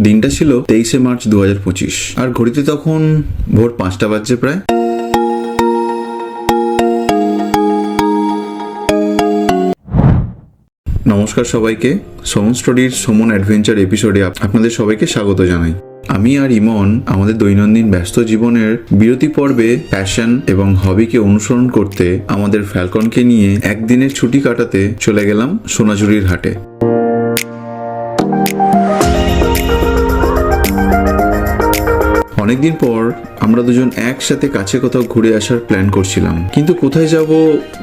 দিনটা ছিল 23শে মার্চ 2025, আর ঘড়িতে তখন ভোর 5টা বাজছে প্রায়। নমস্কার সবাইকে, সমন স্টোরির সমন অ্যাডভেঞ্চার এপিসোডে আপনাদের সবাইকে স্বাগত জানাই। আমি আর ইমন আমাদের দৈনন্দিন ব্যস্ত জীবনের বিরতি পর্বে প্যাশন এবং হবিকে অনুসরণ করতে আমাদের ফ্যালকনকে নিয়ে একদিনের ছুটি কাটাতে চলে গেলাম সোনাঝুরির হাটে। অনেকদিন পর আমরা দুজন একসাথে কাছে কোথাও ঘুরে আসার প্ল্যান করছিলাম, কিন্তু কোথায় যাব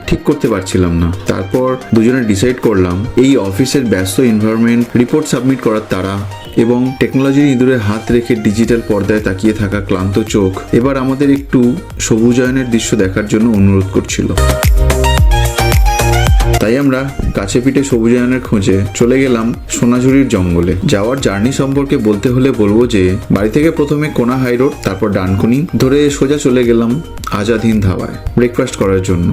ঠিক করতে পারছিলাম না। তারপর দুজনে ডিসাইড করলাম এই অফিসের ব্যস্ত এনভায়রনমেন্ট, রিপোর্ট সাবমিট করার তাড়া এবং টেকনোলজির ইঁদুরে হাত রেখে ডিজিটাল পর্দায় তাকিয়ে থাকা ক্লান্ত চোখ এবার আমাদের একটু সবুজায়নের দৃশ্য দেখার জন্য অনুরোধ করছিল। তাই আমরা কাছে পিঠে সবুজায়নের খোঁজে চলে গেলাম সোনাঝুরির জঙ্গলে। যাওয়ার জার্নি সম্পর্কে বলতে হলে বলবো যে বাড়ি থেকে প্রথমে কোনা হাই রোড, তারপর ডানকুনি ধরে সোজা চলে গেলাম আজাদ হিন্দ ধাবায় ব্রেকফাস্ট করার জন্য।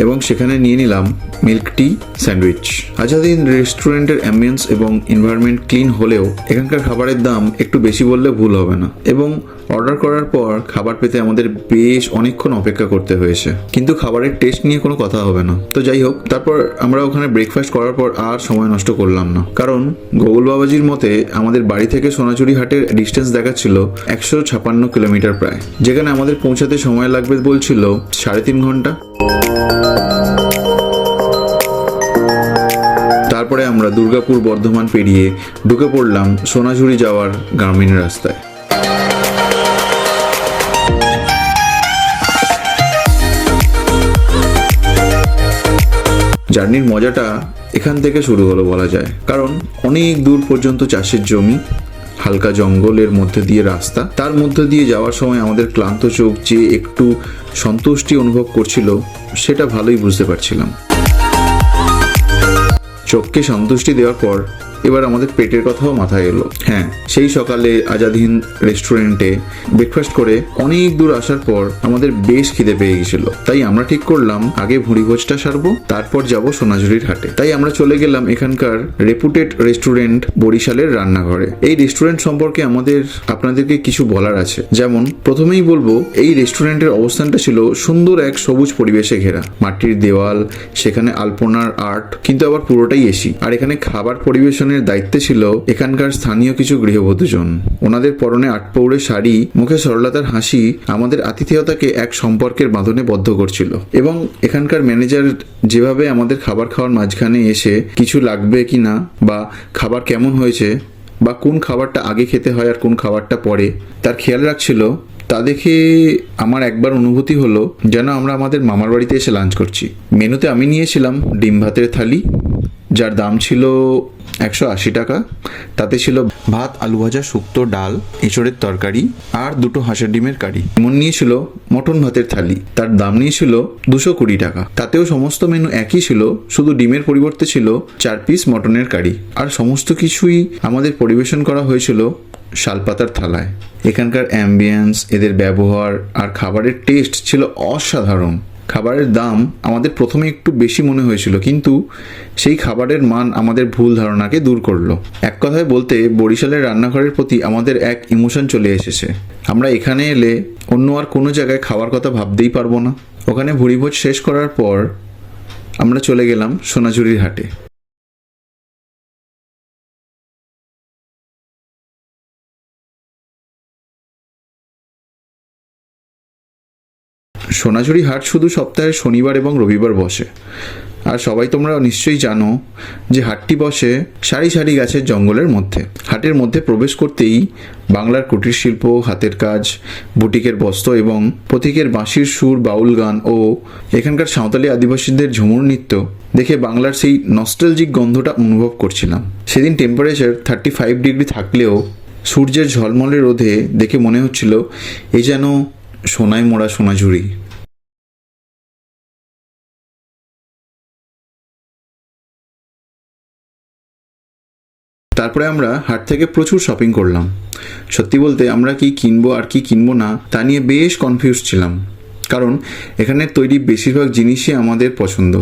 এবং সেখানে নিয়ে নিলাম milk tea sandwich. Azad Hind রেস্টুরেন্টের অ্যাম্বিয়েন্স এবং এনভায়রনমেন্ট ক্লিন হলেও এখানকার খাবারের দাম একটু বেশি বললে ভুল হবে না, এবং অর্ডার করার পর খাবার পেতে আমাদের বেশ অনেকক্ষণ অপেক্ষা করতে হয়েছে। কিন্তু খাবারের টেস্ট নিয়ে কোনো কথা হবে না, তো যাই হোক। তারপর আমরা ওখানে ব্রেকফাস্ট করার পর আর সময় নষ্ট করলাম না, কারণ গোকুল বাবাজির মতে আমাদের বাড়ি থেকে সোনাঝুরি হাটের ডিস্টেন্স দেখাচ্ছিল 156 কিলোমিটার প্রায়, যেখানে আমাদের পৌঁছাতে সময় লাগবে বলছিল 3.5 ঘন্টা। তারপরে আমরা দুর্গাপুর বর্ধমান পেরিয়ে ঢুকে পড়লাম সোনাঝুরি যাওয়ার গ্রামীণ রাস্তায়। জার্নির মজাটা এখান থেকে শুরু হলো বলা যায়, কারণ অনেক দূর পর্যন্ত চাষের জমি, হালকা জঙ্গলের মধ্যে দিয়ে রাস্তা, তার মধ্যে দিয়ে যাওয়ার সময় আমাদের ক্লান্ত চোখ যে একটু সন্তুষ্টি অনুভব করছিল সেটা ভালোই বুঝতে পারছিলাম। চোখকে সন্তুষ্টি দেওয়ার পর এবার আমাদের পেটের কথাও মাথায় এলো। হ্যাঁ, সেই সকালে আজাদ হিন্দ রেস্টুরেন্টে ব্রেকফাস্ট করে অনেক দূর আসার পর আমাদের বেশ খিদে পেয়ে গেছিল। তাই আমরা ঠিক করলাম আগে ভুঁড়িভোজটা সারবো, তারপর যাব সোনাঝুরির হাটে। তাই আমরা চলে গেলাম এখানকার রেপুটেড রেস্টুরেন্ট বরিশালের রান্নাঘরে। এই রেস্টুরেন্ট সম্পর্কে আপনাদেরকে কিছু বলার আছে। যেমন প্রথমেই বলবো, এই রেস্টুরেন্টের অবস্থানটা ছিল সুন্দর এক সবুজ পরিবেশে ঘেরা, মাটির দেওয়াল, সেখানে আলপনার আর্ট, কিন্তু আবার পুরোটাই এসি। আর এখানে খাবার পরিবেশনের দায়িত্বে ছিল এখানকার স্থানীয় কিছু গৃহবধূজন। ওনাদের পরনে আটপৌরে শাড়ি, মুখে সরলতার হাসি আমাদের আতিথেয়তাকে এক সম্পর্কের বাঁধনে বদ্ধ করছিল। এবং এখানকার ম্যানেজার যেভাবে আমাদের খাবার খাওয়ার মাঝখানে এসে কিছু লাগবে কি না, বা খাবার কেমন হয়েছে, বা কোন খাবারটা আগে খেতে হয় আর কোন খাবারটা পরে, তার খেয়াল রাখছিল, তা দেখে আমার একবার অনুভূতি হলো যেন আমরা আমাদের মামার বাড়িতে এসে লাঞ্চ করছি। মেনুতে আমি নিয়েছিলাম ডিম ভাতের থালি, যার দাম ছিল 180 টাকা। তাতে ছিল ভাত, আলু ভাজা, শুক্তো, ডাল, এঁচড়ের তরকারি আর 2 হাঁসের ডিমের কারি। এমন নিয়েছিল মটন ভাতের থালি, তার দাম নিয়েছিল 220 টাকা। তাতেও সমস্ত মেনু একই ছিল, শুধু ডিমের পরিবর্তে ছিল 4 পিস মটনের কারি। আর সমস্ত কিছুই আমাদের পরিবেশন করা হয়েছিল শালপাতার থালায়। এখানকার অ্যাম্বিয়েন্স, এদের ব্যবহার আর খাবারের টেস্ট ছিল অসাধারণ। খাবারের দাম আমাদের প্রথমে একটু বেশি মনে হয়েছিল, কিন্তু সেই খাবারের মান আমাদের ভুল ধারণাকে দূর করলো। এক কথায় বলতে, বরিশালের রান্নাঘরের প্রতি আমাদের এক ইমোশন চলে এসেছে। আমরা এখানে এলে অন্য আর কোনো জায়গায় খাওয়ার কথা ভাবতেই পারবো না। ওখানে ভুঁড়িভোজ শেষ করার পর আমরা চলে গেলাম সোনাঝুরির হাটে। সোনাঝুরি হাট শুধু সপ্তাহে শনিবার এবং রবিবার বসে। আর সবাই তোমরা নিশ্চয়ই জানো যে হাটটি বসে সারি সারি গাছের জঙ্গলের মধ্যে। হাটের মধ্যে প্রবেশ করতেই বাংলার কুটির শিল্প, হাতের কাজ, বুটিকের বস্ত্র এবং প্রতীকের বাঁশির সুর, বাউল গান ও এখানকার সাঁওতালি আদিবাসীদের ঝুমুর নৃত্য দেখে বাংলার সেই নস্টালজিক গন্ধটা অনুভব করছিলাম। সেদিন টেম্পারেচার 35 ডিগ্রি থাকলেও সূর্যের ঝলমলে রোদে দেখে মনে হচ্ছিল এ যেন সোনায় মোড়া সোনাঝুরি। তারপরে আমরা হাট থেকে প্রচুর শপিং করলাম। সত্যি বলতে আমরা কি কিনবো আর কি কিনবো না তা নিয়ে বেশ কনফিউজ ছিলাম, কারণ এখানের তৈরি বেশিরভাগ জিনিসই আমাদের পছন্দ।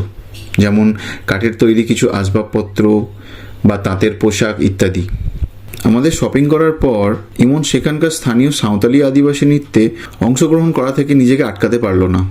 যেমন কাঠের তৈরি কিছু আসবাবপত্র বা তাঁতের পোশাক ইত্যাদি। আমাদের শপিং করার পর ইমন সেখানকার স্থানীয় সাঁওতালি আদিবাসী নৃত্যে অংশগ্রহণ করা থেকে নিজেকে আটকাতে পারল না।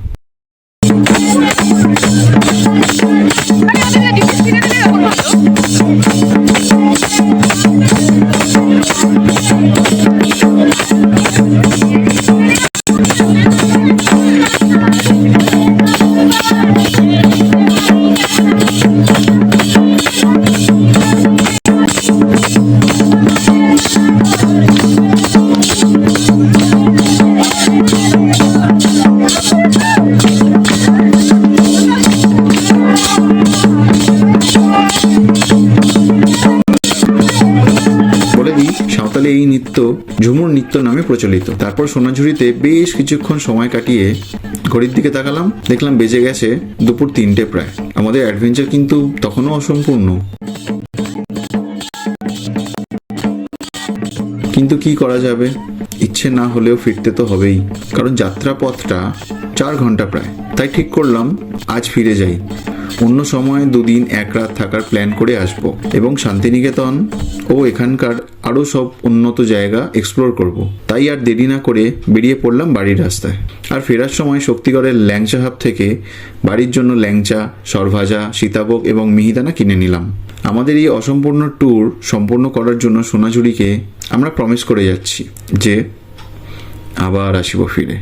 সাঁওতালি এই নৃত্য ঝুমুর নৃত্য নামে প্রচলিত। তারপর সোনাঝুরিতে বেশ কিছুক্ষণ সময় কাটিয়ে ঘড়ির দিকে তাকালাম, দেখলাম বেজে গেছে দুপুর 3টে প্রায়। আমাদের অ্যাডভেঞ্চার কিন্তু তখনও অসম্পূর্ণ। কিন্তু কি করা যাবে, ইচ্ছে না হলেও ফিরতে তো হবেই, কারণ যাত্রা পথটা 4 ঘন্টা প্রায়। তাই ঠিক করলাম আজ ফিরে যাই, অন্য সময় 2 দিন 1 রাত থাকার প্ল্যান করে আসব এবং শান্তিনিকেতন ও এখানকার আরও সব উন্নত জায়গা এক্সপ্লোর করব। তাই আর দেরি না করে বেরিয়ে পড়লাম বাড়ির রাস্তায়। আর ফেরার সময় শক্তিগড়ের ল্যাংচা হাব থেকে বাড়ির জন্য ল্যাংচা, সরভাজা, সীতাভোগ এবং মিহিদানা কিনে নিলাম। আমাদের এই অসম্পূর্ণ ট্যুর সম্পূর্ণ করার জন্য সোনাঝুরিকে আমরা প্রমিস করে যাচ্ছি যে আবার আসিব ফিরে।